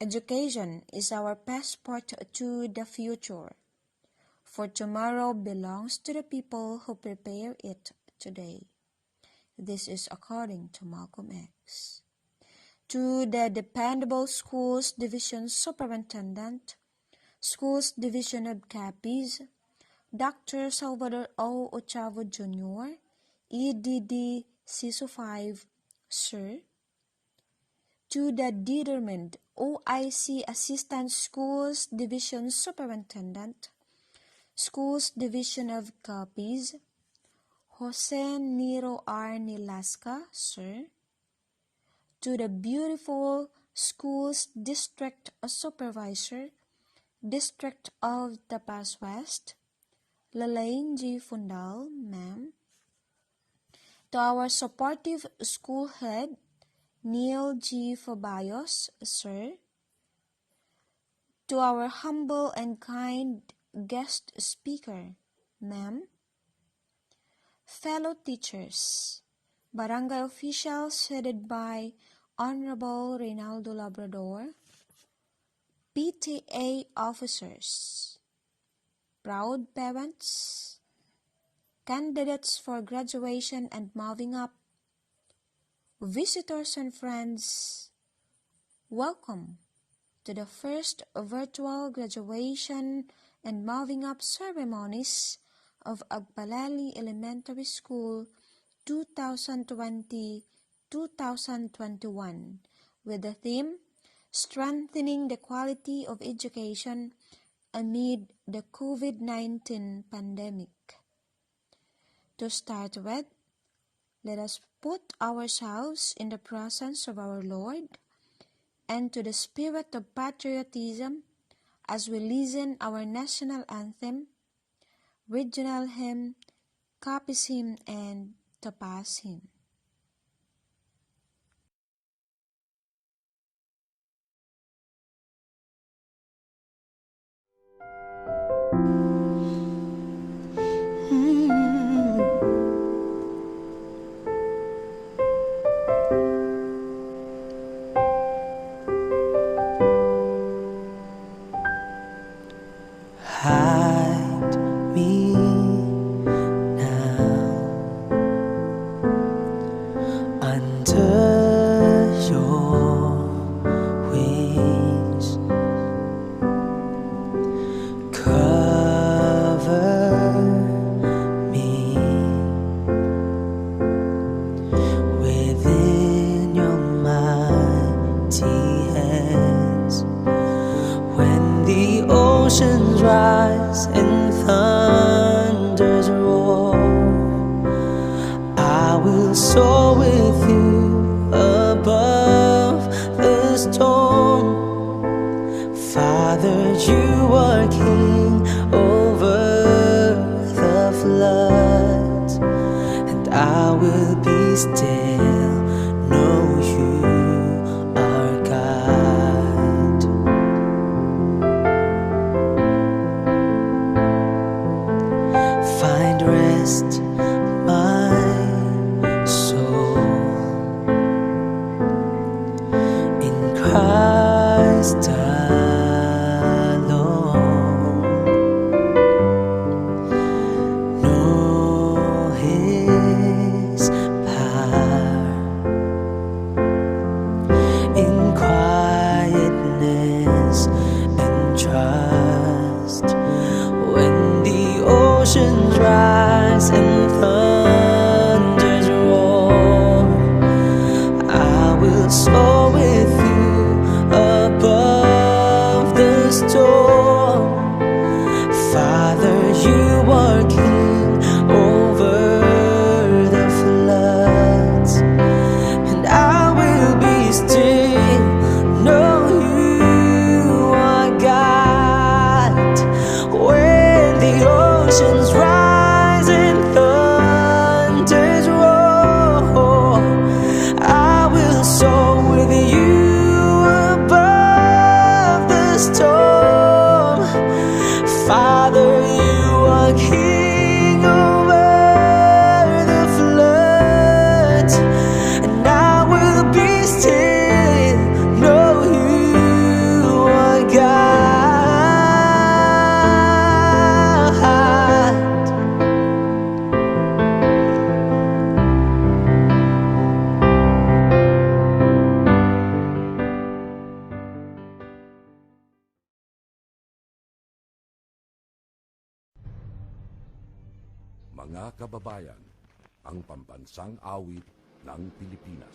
Education is our passport to the future, for tomorrow belongs to the people who prepare it today. This is according to Malcolm X. To the Dependable Schools Division Superintendent, Schools Division of Capiz, Dr. Salvador O. Ochavo Jr., EDD CISO 5, Sir. To the determined OIC Assistant Schools Division Superintendent, Schools Division of Capiz, Jose Niro R. Nilasca, Sir. To the beautiful Schools District Supervisor, District of Tapas West, Lalaine G. Fundal, Ma'am. To our supportive school head, Neil G. Fabayos, Sir. To our humble and kind guest speaker, Ma'am. Fellow teachers, barangay officials headed by Honorable Reynaldo Labrador, PTA officers, proud parents, candidates for graduation and moving up, visitors and friends, welcome to the first virtual graduation and moving up ceremonies of Agpalali Elementary School 2020-2021 with the theme Strengthening the Quality of Education Amid the COVID-19 Pandemic. To start with, let us put ourselves in the presence of our Lord and to the spirit of patriotism as we listen our national anthem, regional hymn, Capiz hymn, and Tapas hymn. Hide me now under your wings. Cover me within your mighty hands. When the oceans rise and thunders roar, I will soar with you above the storm. Father, you are king over the floods, and I will be still, know you are God. Find rest, my soul, in Christ alone. Know His power Mga kababayan, ang pambansang awit ng Pilipinas.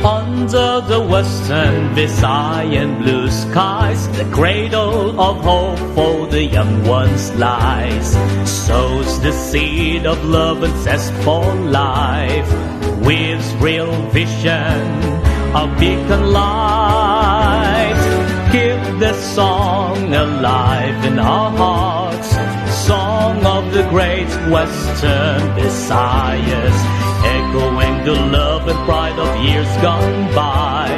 Under the western Visayan blue skies, the cradle of hope for the young ones lies. Sows the seed of love and zestful life, with real vision, a beacon light. Keep the song alive in our hearts, song of the great western Visayas, echoing the love and pride of years gone by.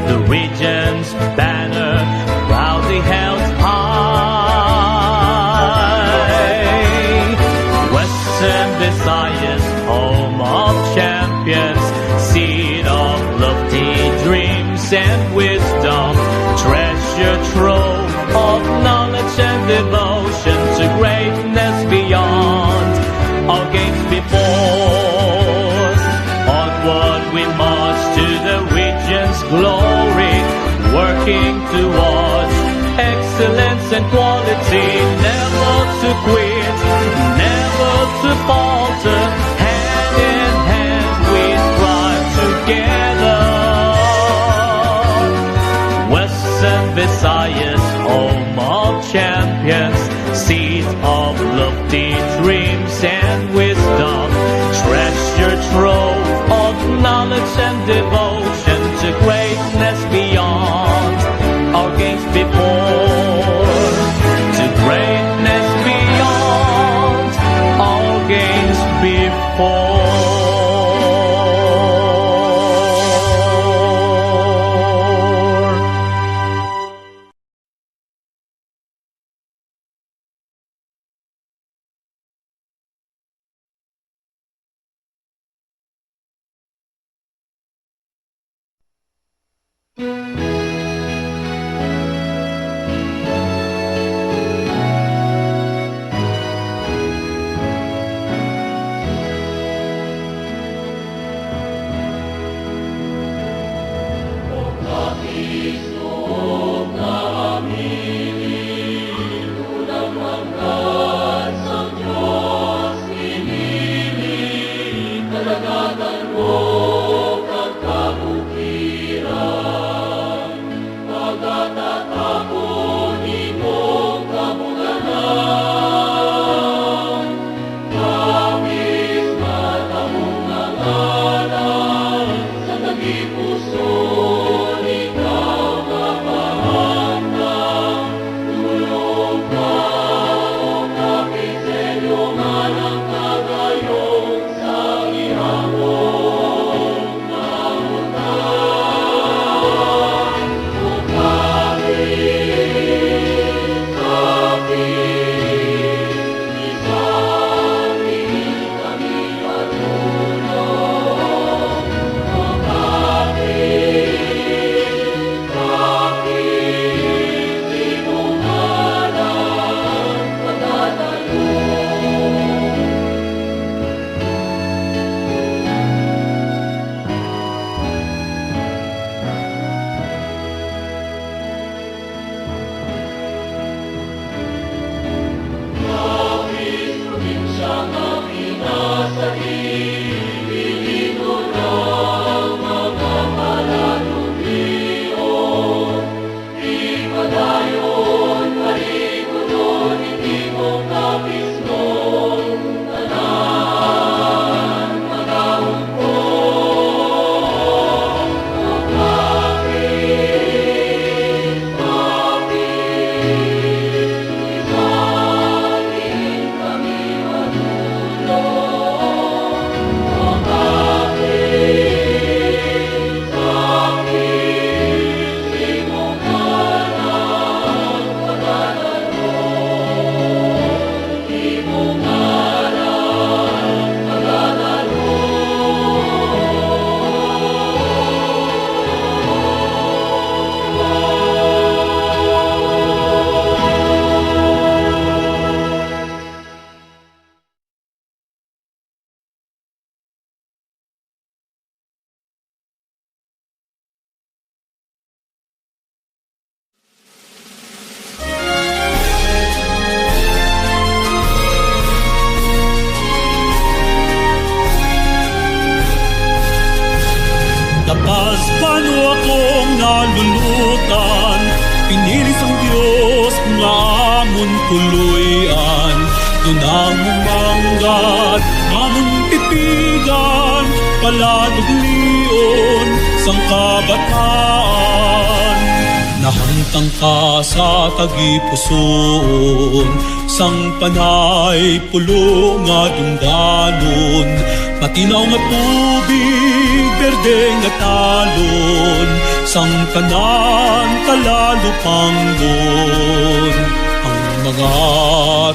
The region's banner proudly held high. Western Visayas, home of champions, seed of lofty dreams and wisdom, treasure trove of knowledge and devotion to greatness beyond our gates before. Onward we march to the region's glory, working towards excellence and quality, never to quit, never to falter. Hand in hand we strive together. Western Visayas, home of champions, seed of lofty dreams and wisdom, treasure trove of knowledge and devotion to greatness beyond our gates before. To greatness beyond our gates before. Tapos paano akong nalulutan, pinilis ang Diyos nga amon tuluyan. Doon ang umangat, amon titigan, paladog lion, sang kabataan. Nahangtang ka sa tagipuson, sang panay pulo nga dungdanon, matinaw nga tubig, berde nga talon, sang tanan kalalupanggon. Ang mga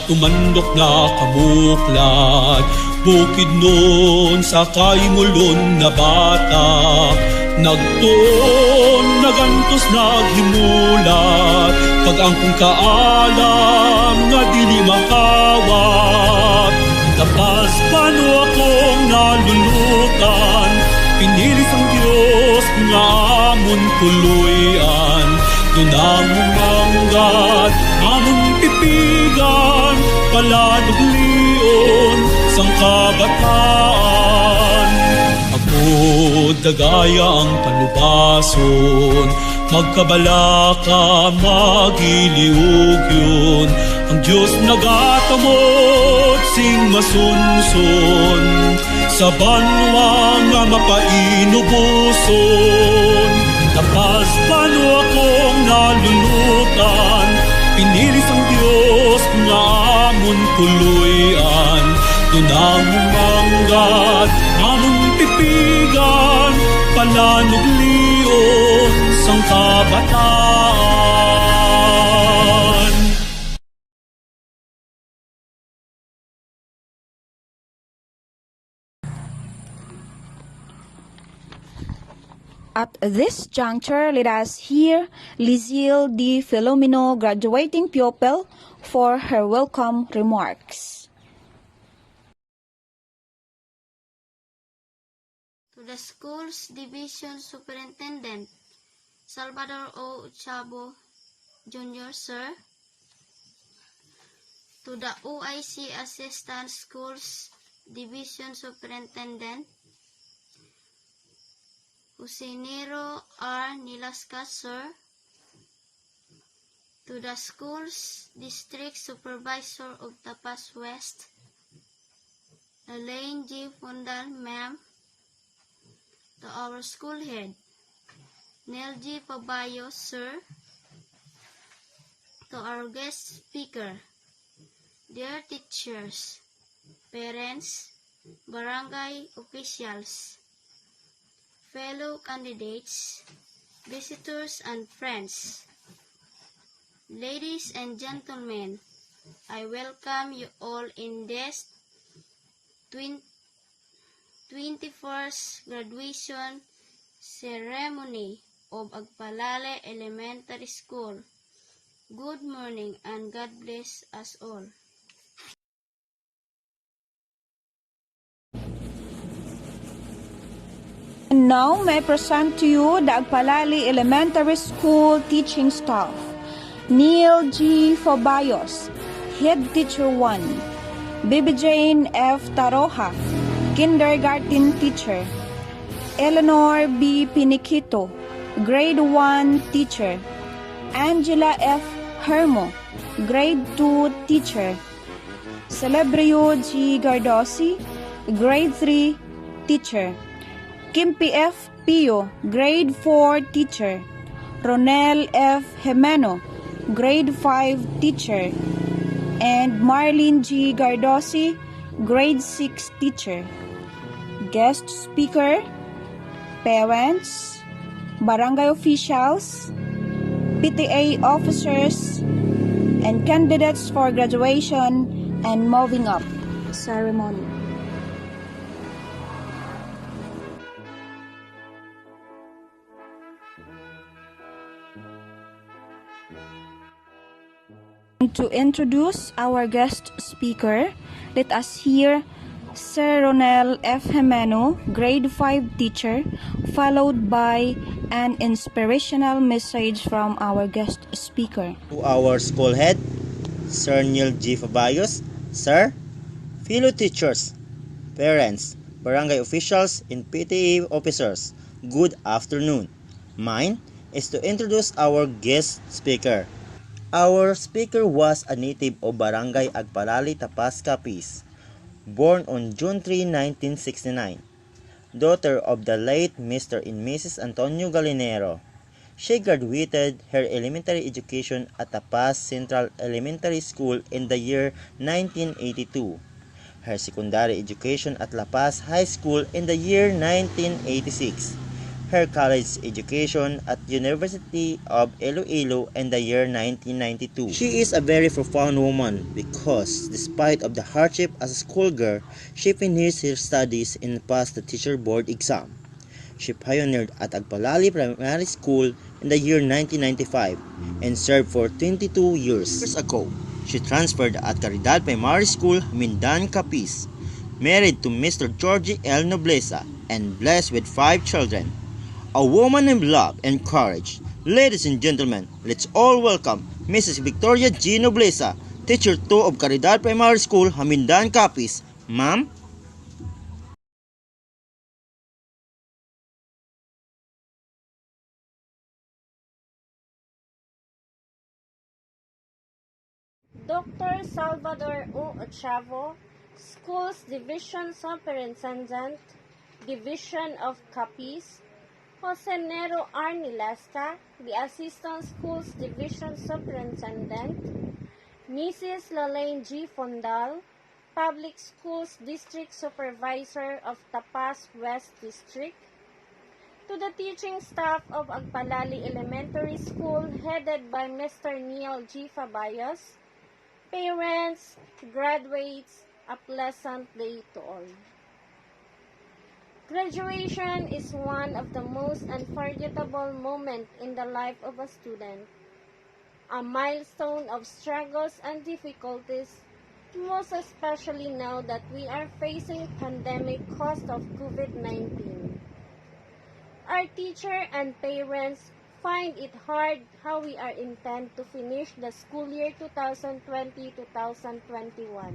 tumandok na kamuklat, bukid nun sa kaimulon na bata, nagtuon, nagantos, naghimulat, pag ang kong kaalam nga dili makawat. Tapos paano akong nalulutan, pinilis ang Diyos nga amon tuluyan. Doon ang umangat, amon titigan, paladog lion, sang kabataan. Ako dagaya ang panubason, magkabalaka, magiliog yun. Ang Diyos nagatamod, sing masunson, sa banwa nga mapainubuson. Tapos paano akong nalulutan, pinilis ang Diyos nga amon tuluyan. Doon ang umangat, amon titigan, palanog lion, sang kabataan. At this juncture, let us hear Lizelle D. Filomeno, graduating pupil, for her welcome remarks. To the school's division superintendent, Salvador O. Chabo Jr., Sir. To the OIC assistant schools division superintendent, Usinero R. Nilasca, Sir. To the school's district supervisor of Tapas West, Elaine G. Fundal, Ma'am. To our school head, Nel G. Pabayo, Sir. To our guest speaker, dear teachers, parents, barangay officials, fellow candidates, visitors and friends, ladies and gentlemen, I welcome you all in this 21st graduation ceremony of Agpalali Elementary School. Good morning and God bless us all. And now, may I present to you the Agpalali Elementary School teaching staff. Neil G. Fabayos, Head Teacher 1. Bibi Jane F. Taroja, Kindergarten Teacher. Eleanor B. Piniquito, Grade 1 Teacher. Angela F. Hermo, Grade 2 Teacher. Celebrio G. Gardosi, Grade 3 Teacher. Kimpi F. Pio, Grade 4 Teacher. Ronel F. Jimeno, Grade 5 Teacher. And Marlene G. Gardosi, Grade 6 Teacher. Guest speaker, parents, barangay officials, PTA officers, and candidates for graduation and moving up ceremony. To introduce our guest speaker, let us hear Sir Ronel F. Jimeno, Grade 5 Teacher, followed by an inspirational message from our guest speaker. To our school head, Sir Neil G. Fabayos, Sir, fellow teachers, parents, barangay officials, and PTA officers, good afternoon. Mine is to introduce our guest speaker. Our speaker was a native of Barangay Agpalali, Tapas, Capiz, born on June 3, 1969, daughter of the late Mr. and Mrs. Antonio Galinero. She graduated her elementary education at Tapas Central Elementary School in the year 1982. Her secondary education at La Paz High School in the year 1986. Her college education at University of Iloilo in the year 1992. She is a very profound woman because despite of the hardship as a schoolgirl, she finished her studies and passed the teacher board exam. She pioneered at Agpalali Primary School in the year 1995 and served for 22 years. Years ago, she transferred at Caridad Primary School, Mindan, Capiz, married to Mr. Georgie L. Nobleza and blessed with 5 children. A woman of love and courage. Ladies and gentlemen, let's all welcome Mrs. Victoria G. Nobleza, Teacher 2 of Caridad Primary School, Mindan, Capiz. Ma'am, Dr. Salvador O. Ochavo, Schools Division Superintendent, Division of Capiz, Jose Nero R. Nilasca, the Assistant Schools Division Superintendent, Mrs. Lalaine G. Fondal, Public Schools District Supervisor of Tapas West District, to the teaching staff of Agpalali Elementary School headed by Mr. Neil G. Fabayos, parents, graduates, a pleasant day to all. Graduation is one of the most unforgettable moments in the life of a student, a milestone of struggles and difficulties, most especially now that we are facing pandemic caused of COVID-19. Our teacher and parents find it hard how we are intent to finish the school year 2020-2021.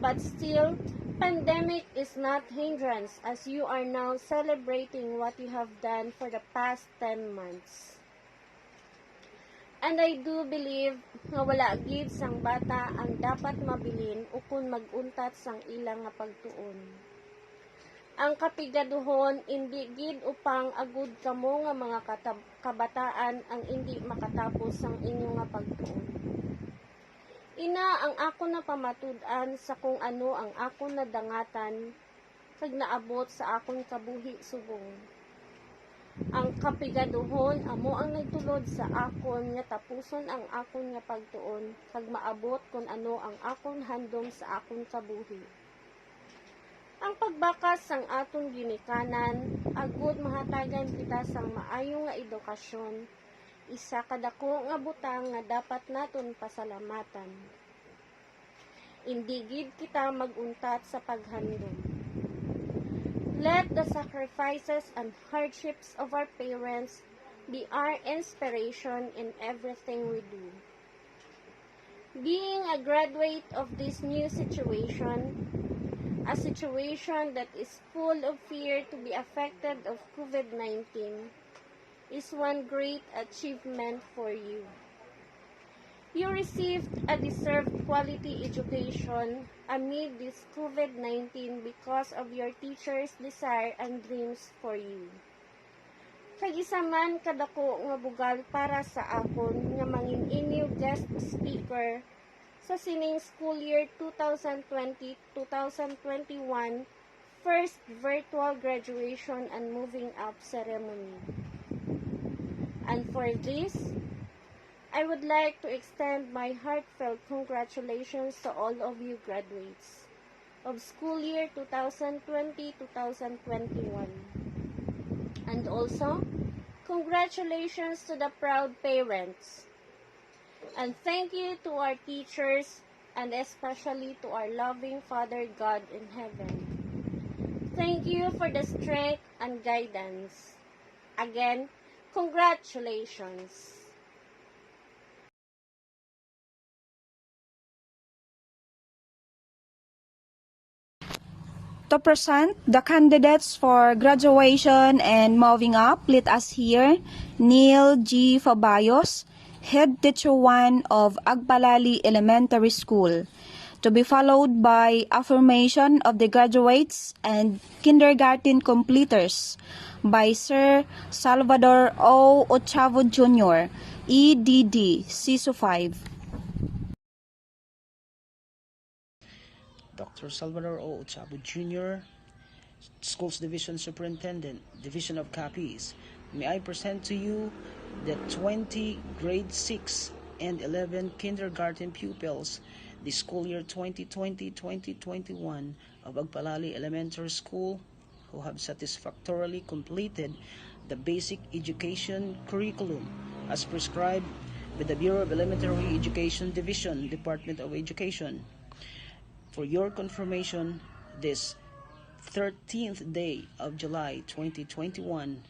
But still, pandemic is not hindrance as you are now celebrating what you have done for the past 10 months. And I do believe nga wala gid sang bata ang dapat mabilin ukon maguntat sang ilang nga pagtuon. Ang kapigaduhon indi gid upang agud kamo nga mga kabataan ang indi makatapos ang inyo nga pagtuon. Ina ang ako na pamatud-an sa kung ano ang ako na dangatan kag naabot sa akong kabuhi subong. Ang kapigaduhon amo ang nagtulod sa akon nga tapuson ang akon nga pagtuon kag maabot kung ano ang akon handom sa akon kabuhi. Ang pagbakas sang aton ginikanan, agud mahatagan kita sang maayo nga edukasyon, isa kadako nga butang nga dapat naton pasalamatan. Indi gid kita maguntat sa paghandom. Let the sacrifices and hardships of our parents be our inspiration in everything we do. Being a graduate of this new situation, a situation that is full of fear to be affected of COVID-19, is one great achievement for you. You received a deserved quality education amid this COVID-19 because of your teachers' desire and dreams for you. Kag isa man kadako nga bugal para sa akon nga mangin inyo guest speaker sa sining school year 2020-2021 first virtual graduation and moving up ceremony. And for this, I would like to extend my heartfelt congratulations to all of you graduates of school year 2020-2021. And also, congratulations to the proud parents. And thank you to our teachers and especially to our loving Father God in heaven. Thank you for the strength and guidance. Again, congratulations. To present the candidates for graduation and moving up, let us hear Neil G. Fabayos, Head Teacher 1 of Agpalali Elementary School, to be followed by affirmation of the graduates and kindergarten completers by Sir Salvador O. Ochavo Jr., EDD, CISO 5. Dr. Salvador O. Ochabo Jr., Schools Division Superintendent, Division of Copies. May I present to you the 20 grade 6 and 11 kindergarten pupils the school year 2020-2021 of Agpalali Elementary School who have satisfactorily completed the basic education curriculum as prescribed by the Bureau of Elementary Education Division, Department of Education. For your confirmation, this 13th day of July 2021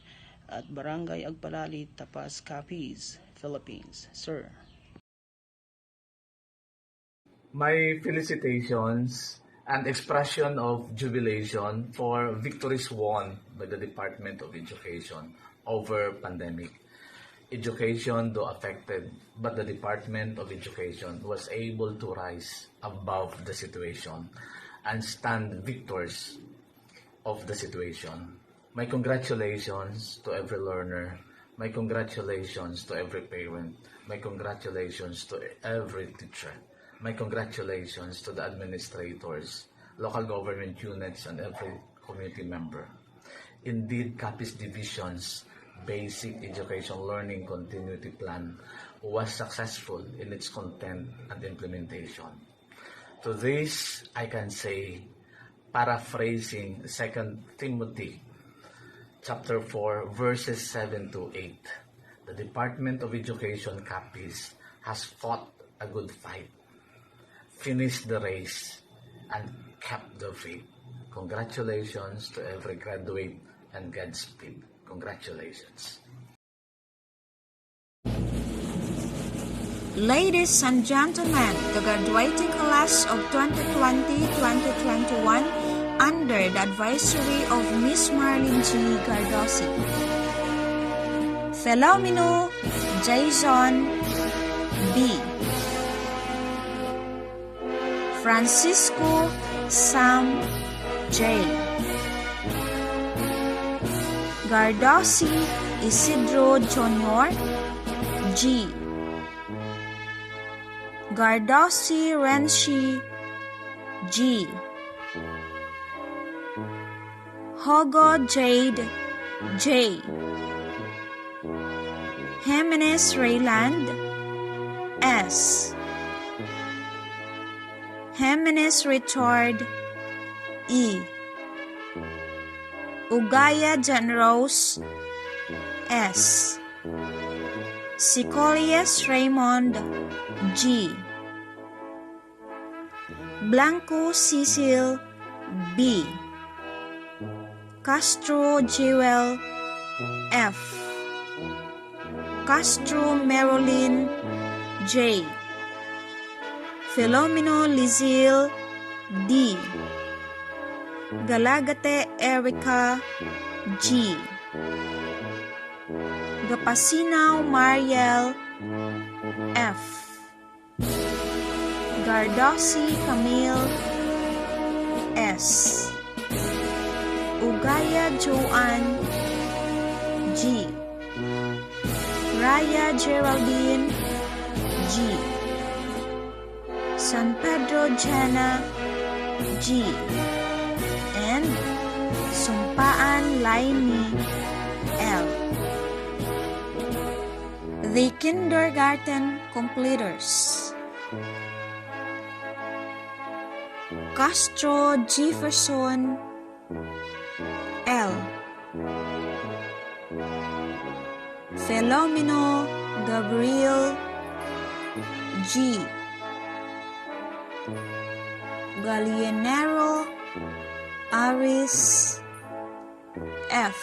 at Barangay Agpalali, Tapas, Capiz, Philippines. Sir. My felicitations and expression of jubilation for victories won by the Department of Education over pandemic. Education, though affected, but the Department of Education was able to rise above the situation and stand victors of the situation. My congratulations to every learner. My congratulations to every parent. My congratulations to every teacher. My congratulations to the administrators, local government units, and every community member. Indeed, Capiz Division's Basic Education Learning Continuity Plan was successful in its content and implementation. To this, I can say, paraphrasing 2 Timothy chapter 4, verses 7 to 8, the Department of Education Capiz has fought a good fight, finished the race, and kept the faith. Congratulations to every graduate and Godspeed. Congratulations. Ladies and gentlemen, the graduating class of 2020-2021 under the advisory of Miss Marlene G. Gardosi. Philomeno Jason B. Francisco Sam J. Gardosi Isidro Jr. G. Gardosi Renshi G. Hogo Jade J. Jimenez Rayland S. Jimenez Richard E. Ugaya Janrose S. Sicolius Raymond G. Blanco Cecil B. Castro Jewel F. Castro Marilyn J. Philomeno Lizil D. Galagate Erica G. Gapasinaw Mariel F. Gardosi Camille S. Ugaya Joanne G. Raya Geraldine G. San Pedro Jana G. and Sumpaan Laini L. The kindergarten completers: Castro Jefferson L. Philomeno Gabriel G. Gallianero Aris F.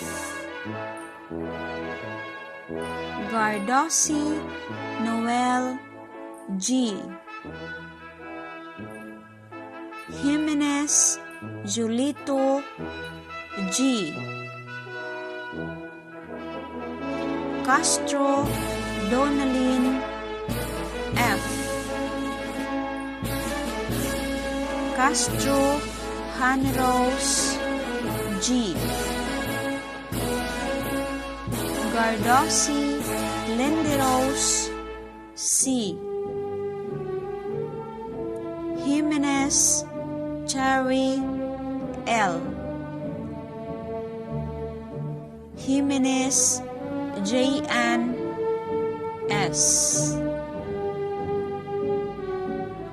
Gardosi Noel G. Jimenez Julito G. Castro Donalyn F. Castro Hanrose G. Gardosi Linderos C. Jimenez Cherry L. Jimenez J.N. S.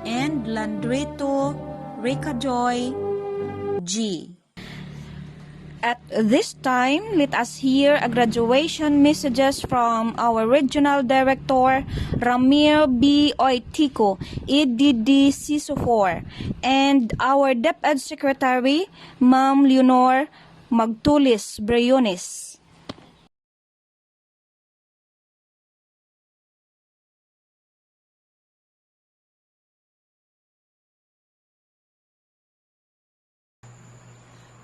And Landrito Ricajoy G. At this time, let us hear a graduation messages from our Regional Director, Ramir B. Oitico, EDD CISO 4, and our DepEd Secretary, Ma'am Leonor Magtulis Briones.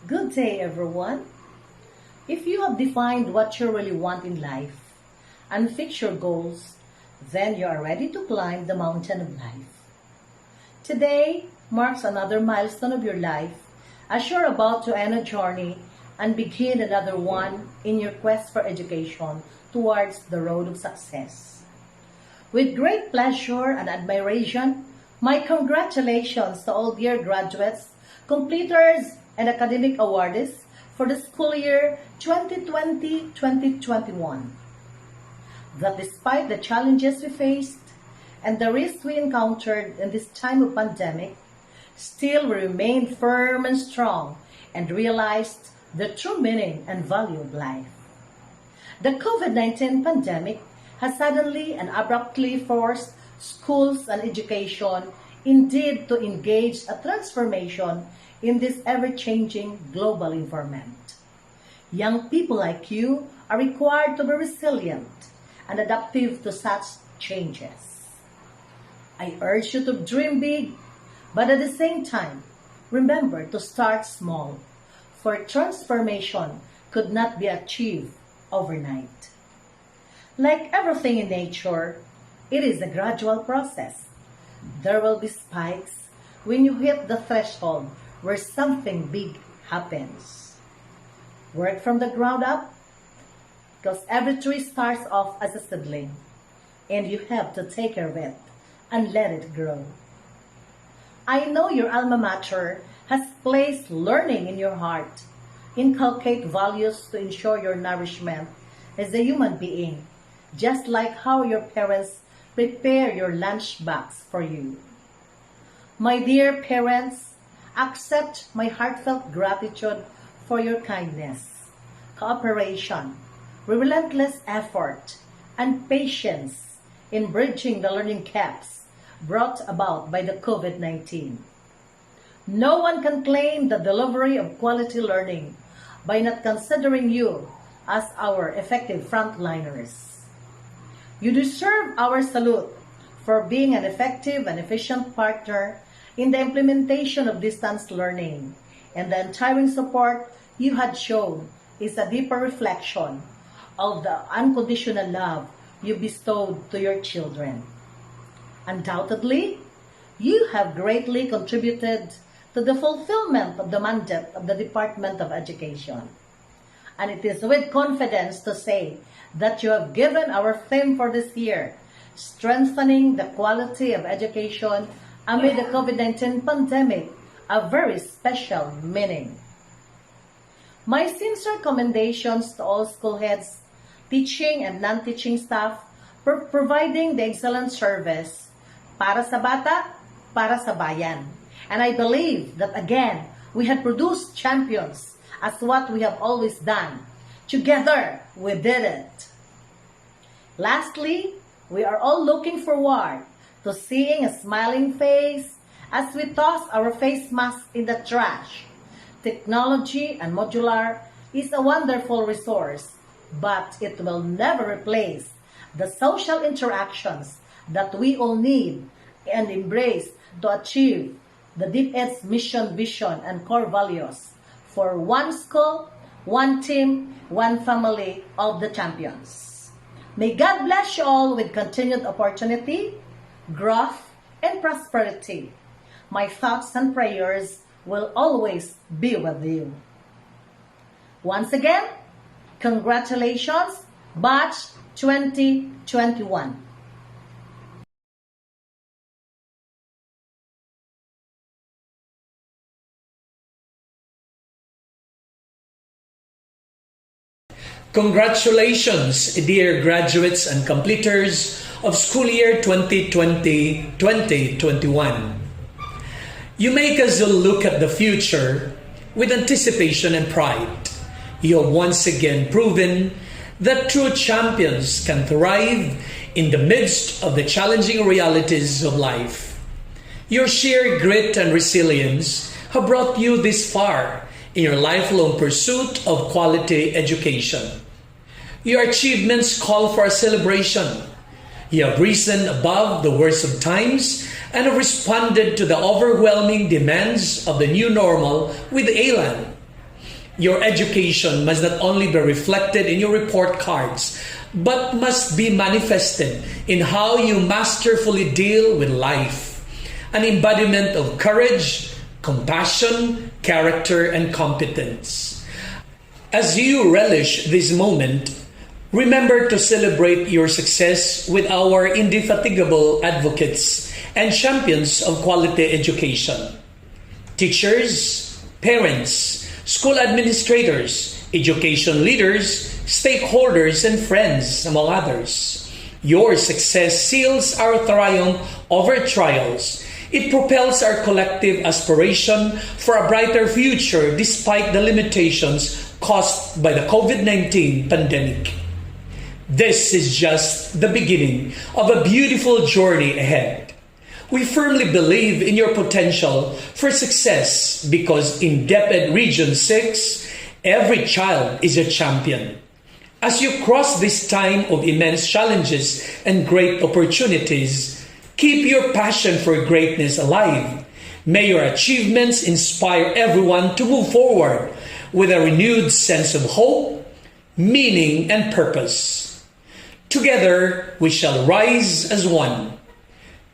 Good day, everyone. If you have defined what you really want in life and fixed your goals, then you are ready to climb the mountain of life. Today marks another milestone of your life as you're about to end a journey and begin another one in your quest for education towards the road of success. With great pleasure and admiration, my congratulations to all dear graduates, completers, and academic awardees for the school year 2020-2021. That despite the challenges we faced and the risks we encountered in this time of pandemic, still we remained firm and strong and realized the true meaning and value of life. The COVID-19 pandemic has suddenly and abruptly forced schools and education indeed to engage a transformation in this ever-changing global environment. Young people like you are required to be resilient and adaptive to such changes. I urge you to dream big, but at the same time, remember to start small, for transformation could not be achieved overnight. Like everything in nature, it is a gradual process. There will be spikes when you hit the threshold where something big happens. Work from the ground up, because every tree starts off as a seedling, and you have to take care of it and let it grow. I know your alma mater has placed learning in your heart, inculcate values to ensure your nourishment as a human being, just like how your parents prepare your lunchbox for you. My dear parents, accept my heartfelt gratitude for your kindness, cooperation, relentless effort, and patience in bridging the learning gaps brought about by the COVID-19. No one can claim the delivery of quality learning by not considering you as our effective frontliners. You deserve our salute for being an effective and efficient partner in the implementation of distance learning, and the untiring support you had shown is a deeper reflection of the unconditional love you bestowed to your children. Undoubtedly, you have greatly contributed to the fulfillment of the mandate of the Department of Education. And it is with confidence to say that you have given our theme for this year, strengthening the quality of education amid the COVID-19 pandemic, a very special meaning. My sincere commendations to all school heads, teaching and non-teaching staff for providing the excellent service para sa bata, para sa bayan. And I believe that again, we had produced champions as what we have always done. Together, we did it. Lastly, we are all looking forward to seeing a smiling face as we toss our face masks in the trash. Technology and modular is a wonderful resource, but it will never replace the social interactions that we all need and embrace to achieve the DepEd's mission, vision, and core values for one school, one team, one family of the champions. May God bless you all with continued opportunity, growth, and prosperity. My thoughts and prayers will always be with you. Once again, congratulations, Batch 2021. Congratulations, dear graduates and completers of school year 2020-2021. You make us look at the future with anticipation and pride. You have once again proven that true champions can thrive in the midst of the challenging realities of life. Your sheer grit and resilience have brought you this far in your lifelong pursuit of quality education. Your achievements call for a celebration. You have risen above the worst of times and have responded to the overwhelming demands of the new normal with elan. Your education must not only be reflected in your report cards, but must be manifested in how you masterfully deal with life, an embodiment of courage, compassion, character, and competence. As you relish this moment, remember to celebrate your success with our indefatigable advocates and champions of quality education. Teachers, parents, school administrators, education leaders, stakeholders, and friends, among others. Your success seals our triumph over trials. It propels our collective aspiration for a brighter future despite the limitations caused by the COVID-19 pandemic. This is just the beginning of a beautiful journey ahead. We firmly believe in your potential for success because in DepEd Region 6, every child is a champion. As you cross this time of immense challenges and great opportunities, keep your passion for greatness alive. May your achievements inspire everyone to move forward with a renewed sense of hope, meaning, and purpose. Together, we shall rise as one.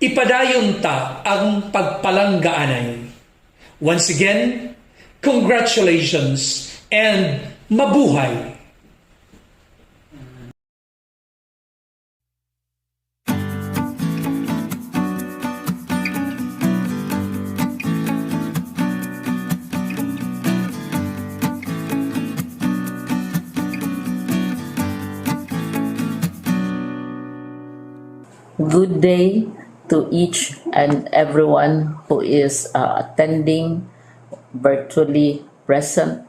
Ipadayon ta ang pagpalanggaanay. Once again, congratulations and mabuhay! Good day to each and everyone who is attending virtually present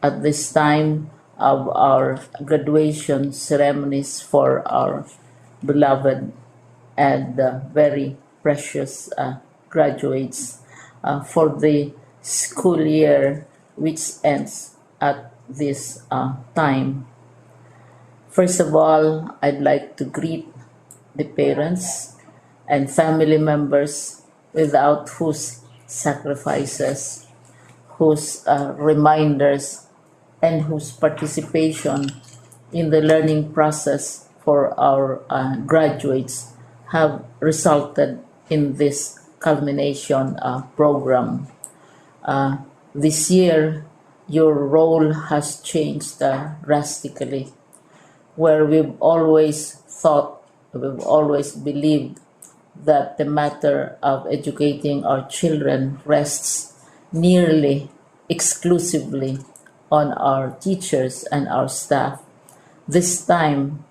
at this time of our graduation ceremonies for our beloved and very precious graduates for the school year which ends at this time. First of all, I'd like to greet the parents and family members without whose sacrifices, whose reminders, and whose participation in the learning process for our graduates have resulted in this culmination program. This year, your role has changed drastically, where we've always believed that the matter of educating our children rests nearly exclusively on our teachers and our staff. This time,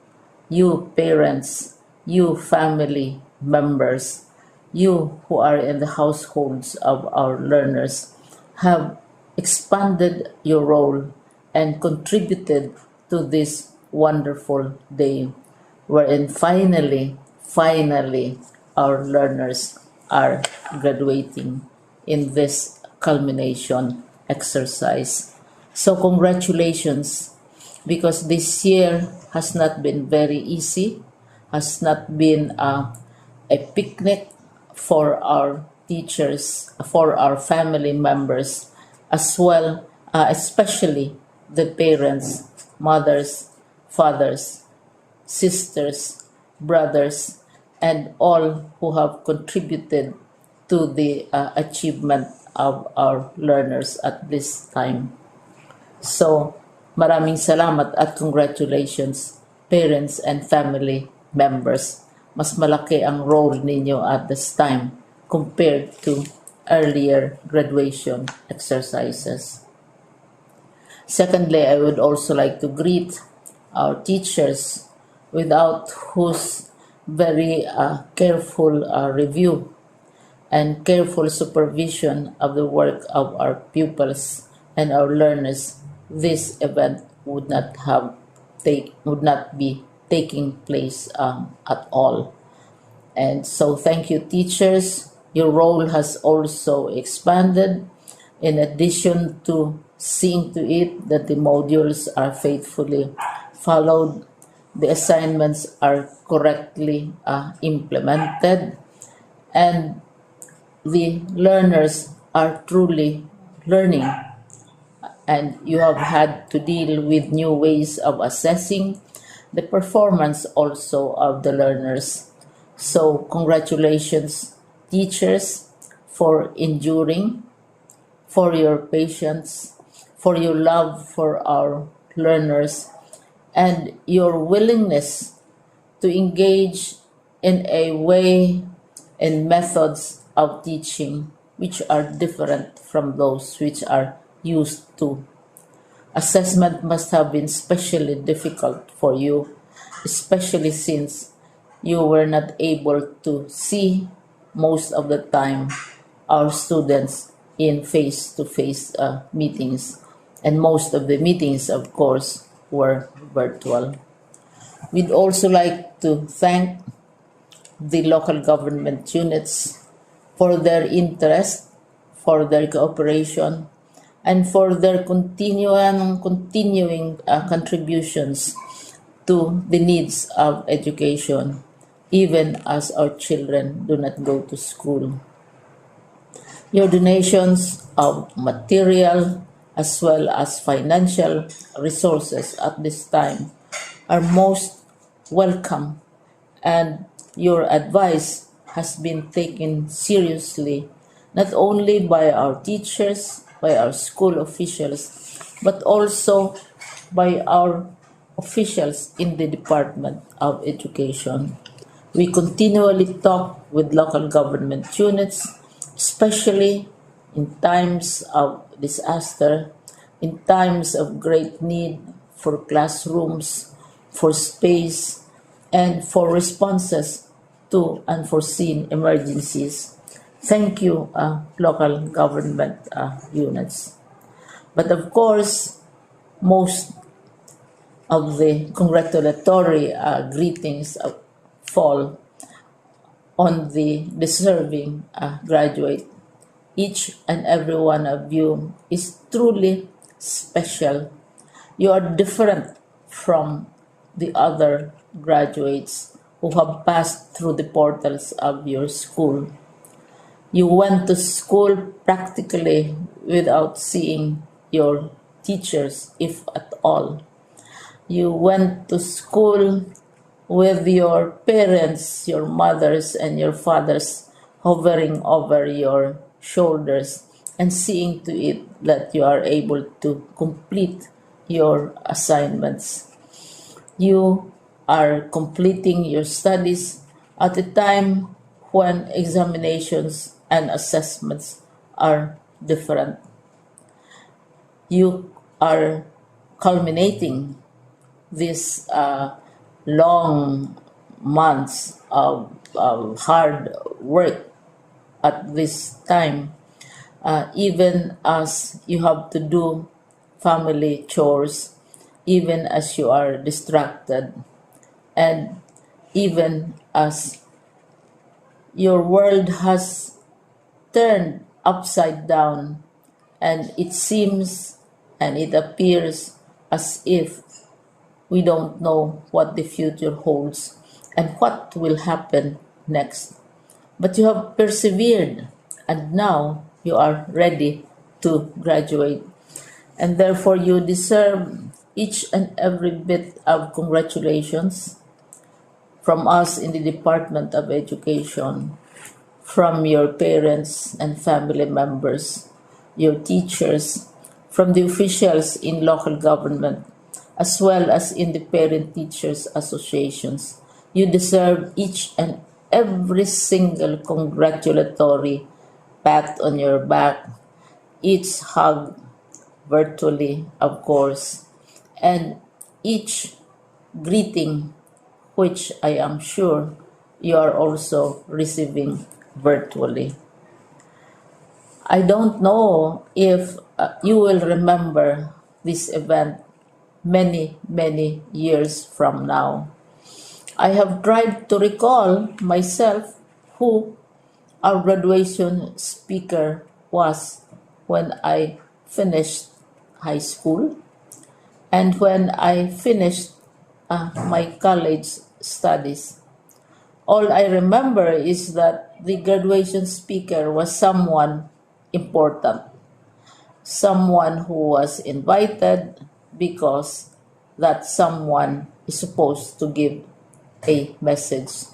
you parents, you family members, you who are in the households of our learners have expanded your role and contributed to this wonderful day wherein finally our learners are graduating in this culmination exercise. So congratulations, because this year has not been very easy, has not been a picnic for our teachers, for our family members, as well, especially the parents, mothers, fathers, sisters, brothers, and all who have contributed to the achievement of our learners at this time. So, maraming salamat at congratulations, parents and family members. Mas malaki ang role ninyo at this time compared to earlier graduation exercises. Secondly, I would also like to greet our teachers, without whose very careful review and careful supervision of the work of our pupils and our learners, this event would not be taking place at all. And so thank you, teachers. Your role has also expanded. In addition to seeing to it that the modules are faithfully followed, the assignments are correctly implemented, and the learners are truly learning, and you have had to deal with new ways of assessing the performance also of the learners. So congratulations, teachers, for enduring, for your patience, for your love for our learners, and your willingness to engage in a way and methods of teaching which are different from those which are used to. Assessment must have been especially difficult for you, especially since you were not able to see most of the time our students in face-to-face meetings, and most of the meetings, of course, were virtual. We'd also like to thank the local government units for their interest, for their cooperation, and for their continuing contributions to the needs of education, even as our children do not go to school. Your donations of material as well as financial resources at this time are most welcome, and your advice has been taken seriously not only by our teachers, by our school officials, but also by our officials in the Department of Education. We continually talk with local government units, especially in times of disaster, in times of great need for classrooms, for space, and for responses to unforeseen emergencies. Thank you, local government units. But of course, most of the congratulatory greetings fall on the deserving graduate. Each and every one of you is truly special. You are different from the other graduates who have passed through the portals of your school. You went to school practically without seeing your teachers, if at all. You went to school with your parents, your mothers, and your fathers hovering over your shoulders and seeing to it that you are able to complete your assignments. You are completing your studies at a time when examinations and assessments are different. You are culminating these long months of hard work at this time, even as you have to do family chores, even as you are distracted, and even as your world has turned upside down, and it seems and it appears as if we don't know what the future holds and what will happen next. But you have persevered and now you are ready to graduate. And therefore, you deserve each and every bit of congratulations from us in the Department of Education, from your parents and family members, your teachers, from the officials in local government, as well as in the parent teachers associations. You deserve each and every single congratulatory pat on your back, each hug virtually, of course, and each greeting, which I am sure you are also receiving virtually. I don't know if you will remember this event many, many years from now. I have tried to recall myself who our graduation speaker was when I finished high school and when I finished my college studies. All I remember is that the graduation speaker was someone important, someone who was invited because that someone is supposed to give a message.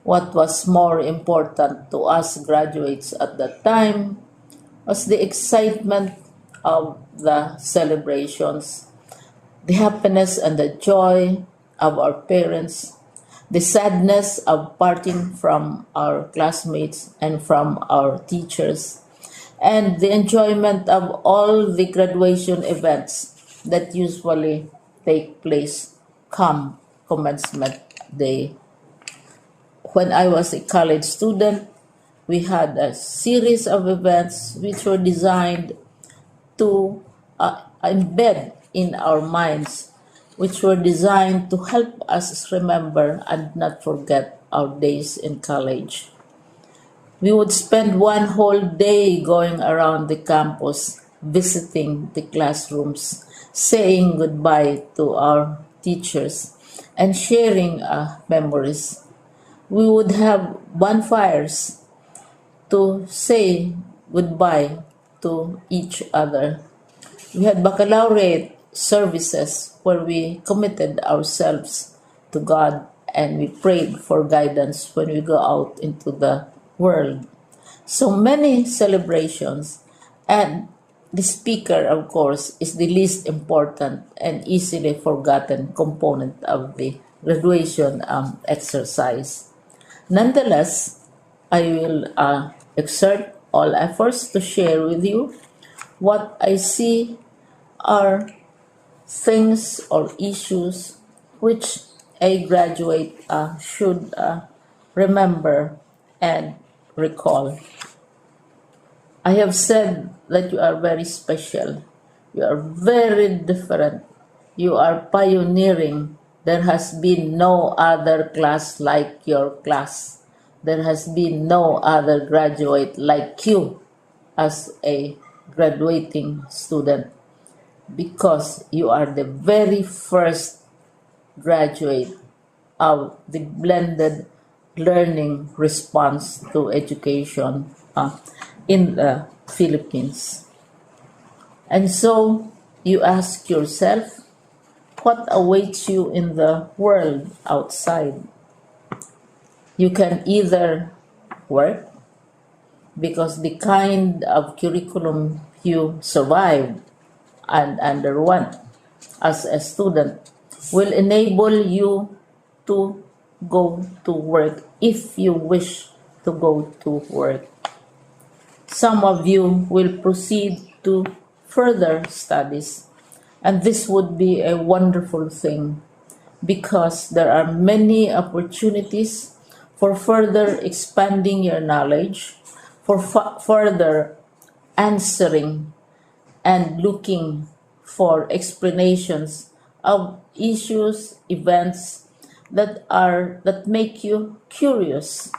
What was more important to us graduates at that time was the excitement of the celebrations, the happiness and the joy of our parents, the sadness of parting from our classmates and from our teachers, and the enjoyment of all the graduation events that usually take place come commencement day. When I was a college student, we had a series of events which were designed to embed in our minds, which were designed to help us remember and not forget our days in college. We would spend one whole day going around the campus, visiting the classrooms, saying goodbye to our teachers, and sharing memories. We would have bonfires to say goodbye to each other. We had baccalaureate services where we committed ourselves to God and we prayed for guidance when we go out into the world. So many celebrations, and the speaker, of course, is the least important and easily forgotten component of the graduation exercise. Nonetheless, I will exert all efforts to share with you what I see are things or issues which a graduate should remember and recall. I have said that you are very special. You are very different. You are pioneering. There has been no other class like your class. There has been no other graduate like you as a graduating student because you are the very first graduate of the blended learning response to education in the Philippines. And so you ask yourself, what awaits you in the world outside? You can either work because the kind of curriculum you survived and underwent as a student will enable you to go to work if you wish to go to work. Some of you will proceed to further studies, and this would be a wonderful thing because there are many opportunities for further expanding your knowledge, for further answering and looking for explanations of issues, events that make you curious,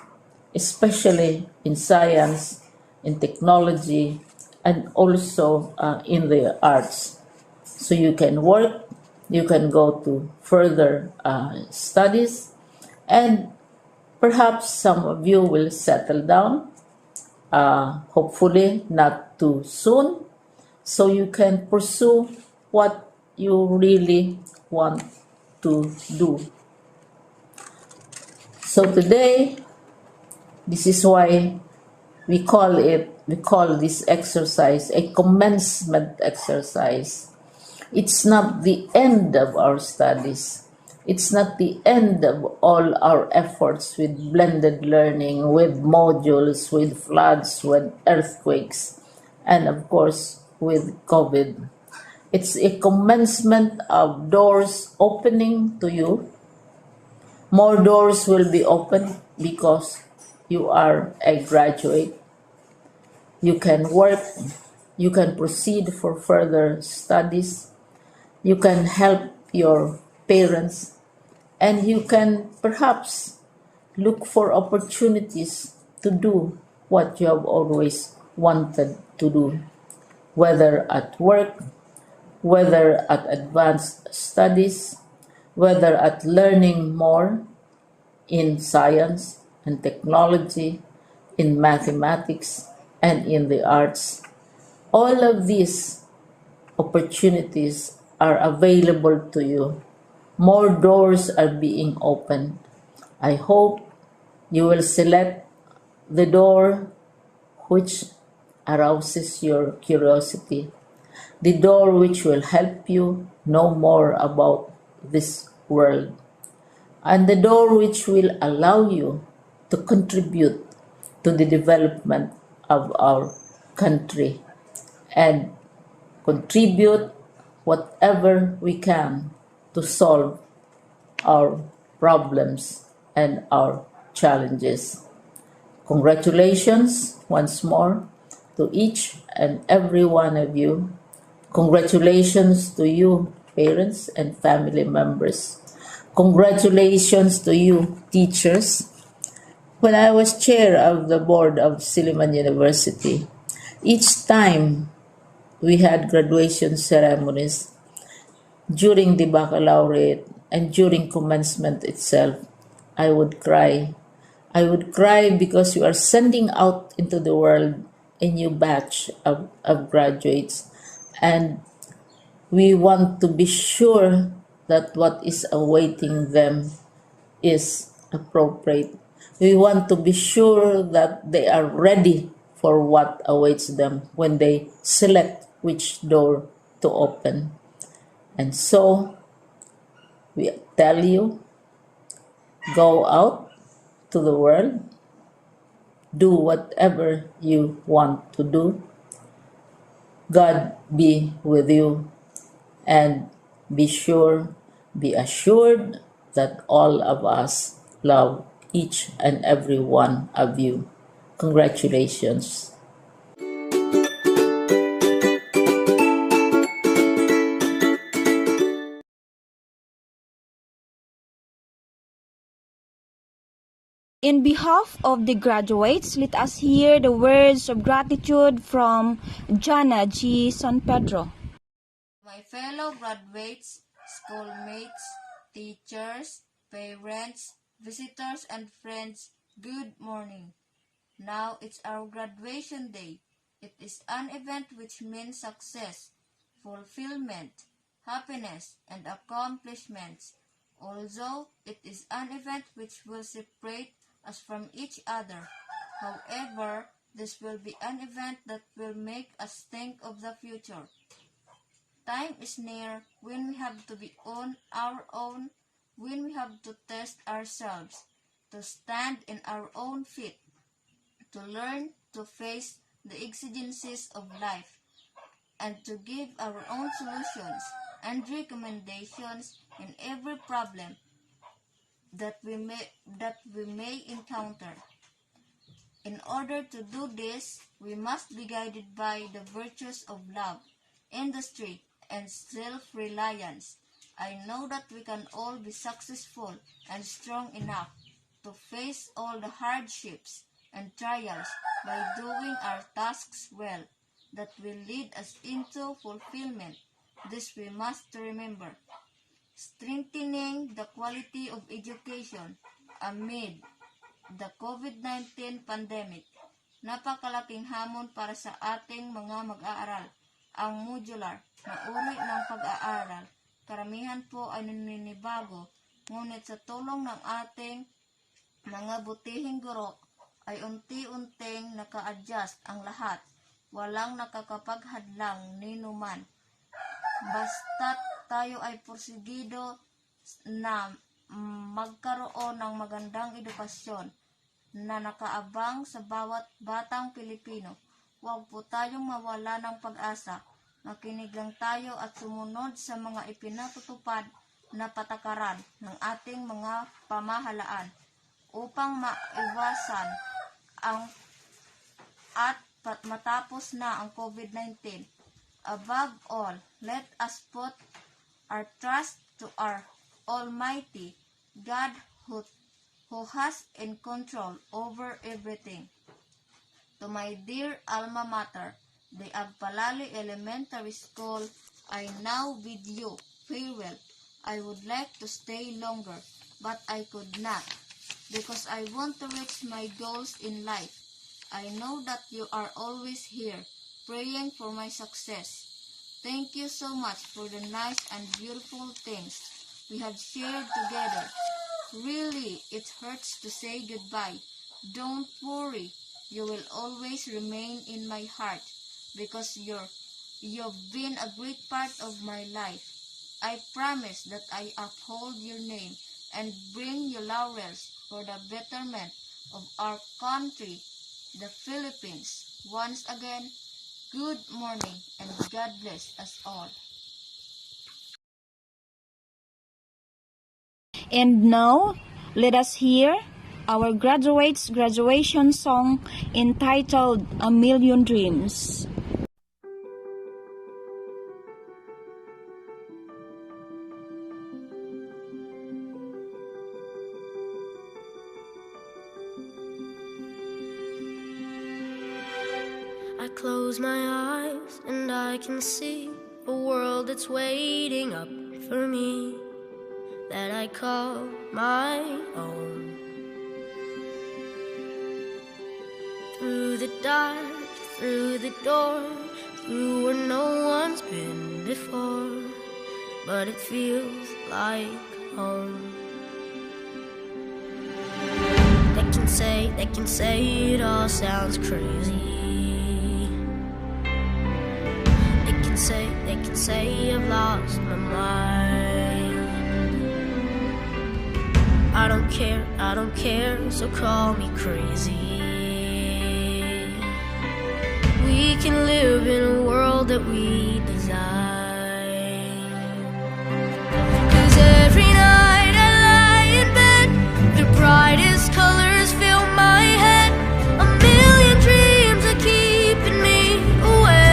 especially in science, in technology, and also in the arts. So you can work, you can go to further studies, and perhaps some of you will settle down hopefully not too soon, so you can pursue what you really want to do. So today, this is why we call this exercise a commencement exercise. It's not the end of our studies. It's not the end of all our efforts with blended learning, with modules, with floods, with earthquakes, and of course with COVID. It's a commencement of doors opening to you. More doors will be opened because you are a graduate. You can work, you can proceed for further studies, you can help your parents, and you can perhaps look for opportunities to do what you have always wanted to do, whether at work, whether at advanced studies, whether at learning more in science and technology, in mathematics, and in the arts. All of these opportunities are available to you. More doors are being opened. I hope you will select the door which arouses your curiosity, the door which will help you know more about this world, and the door which will allow you to contribute to the development of our country and contribute whatever we can to solve our problems and our challenges. Congratulations once more to each and every one of you. Congratulations to you, parents and family members. Congratulations to you, teachers. When I was chair of the board of Silliman University, each time we had graduation ceremonies, during the baccalaureate and during commencement itself, I would cry. I would cry because we are sending out into the world a new batch of graduates, and we want to be sure that what is awaiting them is appropriate. We want to be sure that they are ready for what awaits them when they select which door to open. And so we tell you, go out to the world, do whatever you want to do. God be with you, and be sure, be assured that all of us love each and every one of you. Congratulations. In behalf of the graduates, let us hear the words of gratitude from Jana G. San Pedro. My fellow graduates, schoolmates, teachers, parents, visitors, and friends, good morning. Now it's our graduation day. It is an event which means success, fulfillment, happiness, and accomplishments. Although it is an event which will separate us from each other. However, this will be an event that will make us think of the future. Time is near when we have to be on our own, when we have to test ourselves, to stand in our own feet, to learn to face the exigencies of life, and to give our own solutions and recommendations in every problem that we may encounter. In order to do this, we must be guided by the virtues of love, industry, and self-reliance. I know that we can all be successful and strong enough to face all the hardships and trials by doing our tasks well, that will lead us into fulfillment. This we must remember. Strengthening the quality of education amid the COVID-19 pandemic. Napakalaking hamon para sa ating mga mag-aaral. Ang modular na uri ng pag-aaral, karamihan po ay naninibago, ngunit sa tulong ng ating mga butihing guro ay unti-unting naka-adjust ang lahat. Walang nakakapaghadlang ni numan. Basta't tayo ay porsigido na magkaroon ng magandang edukasyon na nakaabang sa bawat batang Pilipino. Huwag po tayong mawala ng pag-asa. Makinig lang tayo at sumunod sa mga ipinatutupad na patakaran ng ating mga pamahalaan upang maiwasan at matapos na ang COVID-19. Above all, let us put our trust to our Almighty God who has in control over everything. To my dear alma mater, the Agpalali Elementary School, I now bid you farewell. I would like to stay longer, but I could not, because I want to reach my goals in life. I know that you are always here, praying for my success. Thank you so much for the nice and beautiful things we have shared together. Really, it hurts to say goodbye. Don't worry, you will always remain in my heart because you've been a great part of my life. I promise that I uphold your name and bring you laurels for the betterment of our country, the Philippines. Once again, good morning and God bless us all. And now, let us hear our graduates' graduation song entitled A Million Dreams. I close my eyes and I can see a world that's waiting up for me, that I call my own. Through the dark, through the door, through where no one's been before, but it feels like home. They can say it all sounds crazy. They can say I've lost my mind. I don't care, so call me crazy. We can live in a world that we design. 'Cause every night I lie in bed, the brightest colors fill my head. A million dreams are keeping me awake.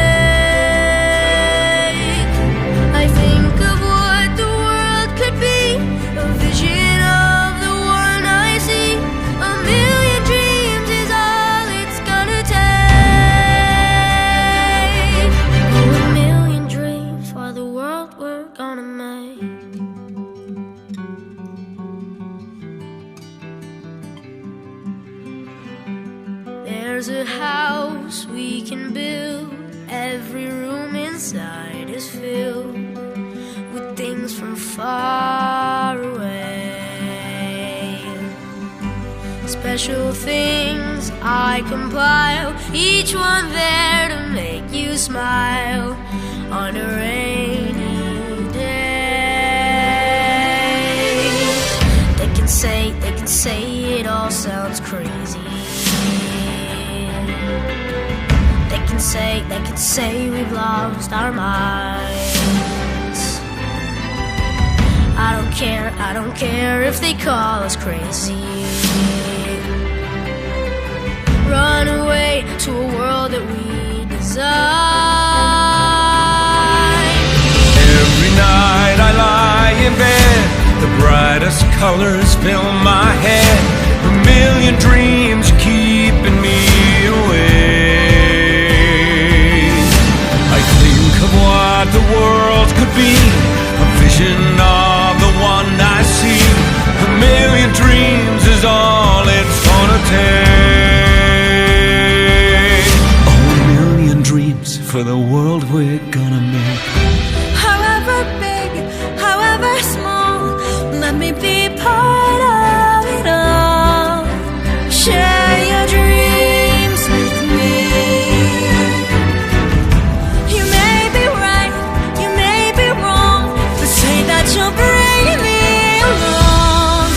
I think of what the world could be, a vision of the one I see. A million dreams is all it's gonna take. Oh, a million dreams for the world we're gonna make. There's a house we can build, every room inside is filled with things from far away. Special things I compile, each one there to make you smile on a rainy day. They can say it all sounds crazy. They can say we've lost our minds. I don't care if they call us crazy. Run away to a world that we design. Every night I lie in bed, the brightest colors fill my head. A million dreams keeping me awake. I think of what the world could be, a vision of the one I see. A million dreams is all it's gonna take. for the world we're gonna make. However big, however small, let me be part of it all. Share your dreams with me. You may be right, you may be wrong, but say that you'll bring me along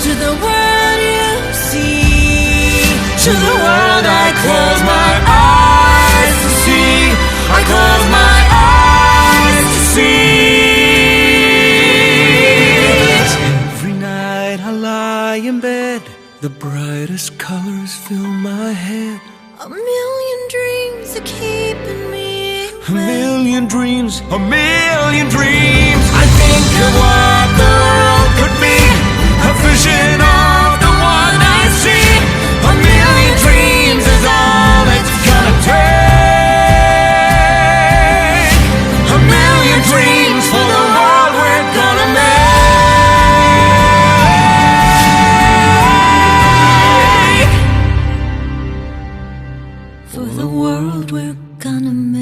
to the world you see, to the world I close my eyes to see. I close my eyes to see. Every night I lie in bed, the brightest colors fill my head. A million dreams are keeping me A million dreams, a million dreams. I think of what the world could be, a vision of the one I see. A million dreams is all it's gonna take. A million dreams for the world we're gonna make. for the world we're gonna make.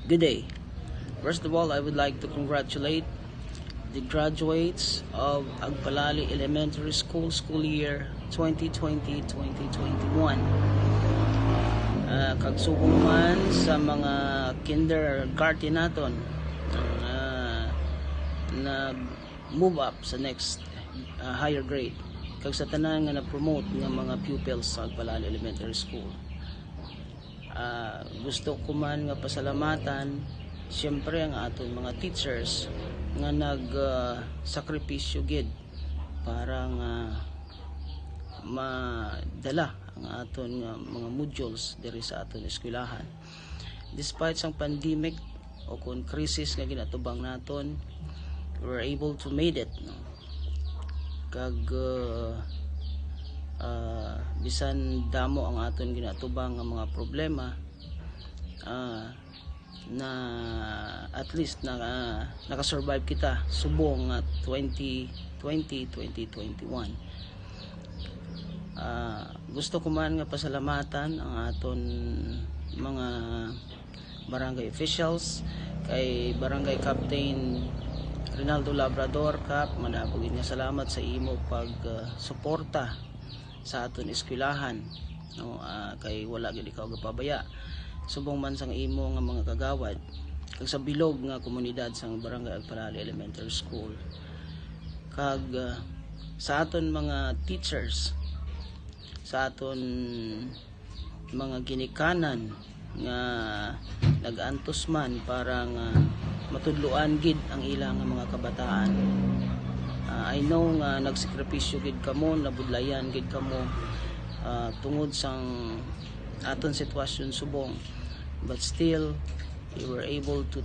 Good day. First of all, I would like to congratulate the graduates of Agpalali Elementary School school year 2020-2021. Kagsubong man sa mga kindergarten naton nag-move up sa next higher grade. Kag sa tanan nga na-promote ng mga pupils sa Agpalali Elementary School. Gusto ko man nga pasalamatan siyempre ang aton mga teachers nga nag-sakripisyo gid para nga madala ang aton nga mga modules diri sa aton eskwelahan. Despite sang pandemic o kung krisis nga ginatubang naton, we were able to made it, no? Kag bisan damo ang aton ginatubang nga mga problema, na at least nakasurvive kita subong 2020-2021. Gusto ko man nga pasalamatan ang aton mga barangay officials, kay Barangay Captain Rinaldo Labrador Cap, manabugin nga salamat sa imo pag suporta sa aton eskwelahan, no? Kay wala gid ikaw gapabaya subong man sang imo nga mga kagawad kag sa bilog nga komunidad sang Barangay Agpalali Elementary School, kag sa aton mga teachers, sa aton mga ginikanan nga nag-antos man para nga matudloan gid ang ilang mga kabataan. I know nga nagsakripisyo gid kamo, nabudlayan gid kamo tungod sang aton sitwasyon subong, but still you were able to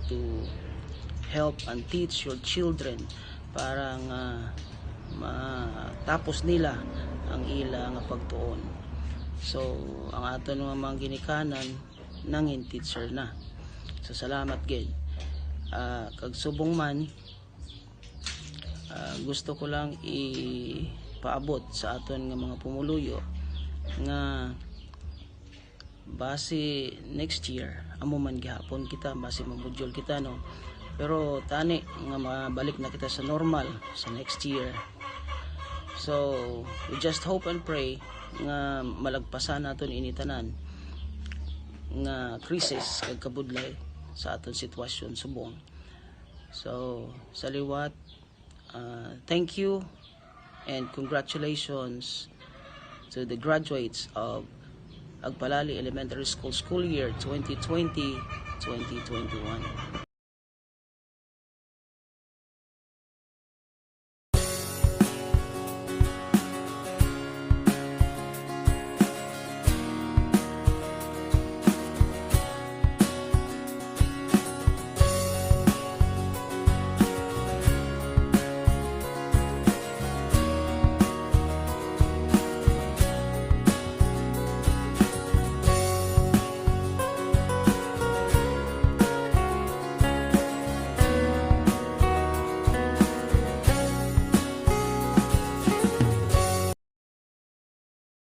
help and teach your children para nga matapos nila ang ilang pagtuon. So ang aton mga ginikanan nangin teacher na, so salamat gid. Kag subong man, gusto ko lang ipaabot sa aton nga mga pumuluyo nga base next year amo man gihapon kita, base mamodule kita, no, pero tani nga mabalik na kita sa normal sa next year. So we just hope and pray nga malagpasan naton initanan nga krisis kag kabudlay sa aton sitwasyon subong. So sa liwat, thank you and congratulations to the graduates of Agpalali Elementary School school year 2020-2021.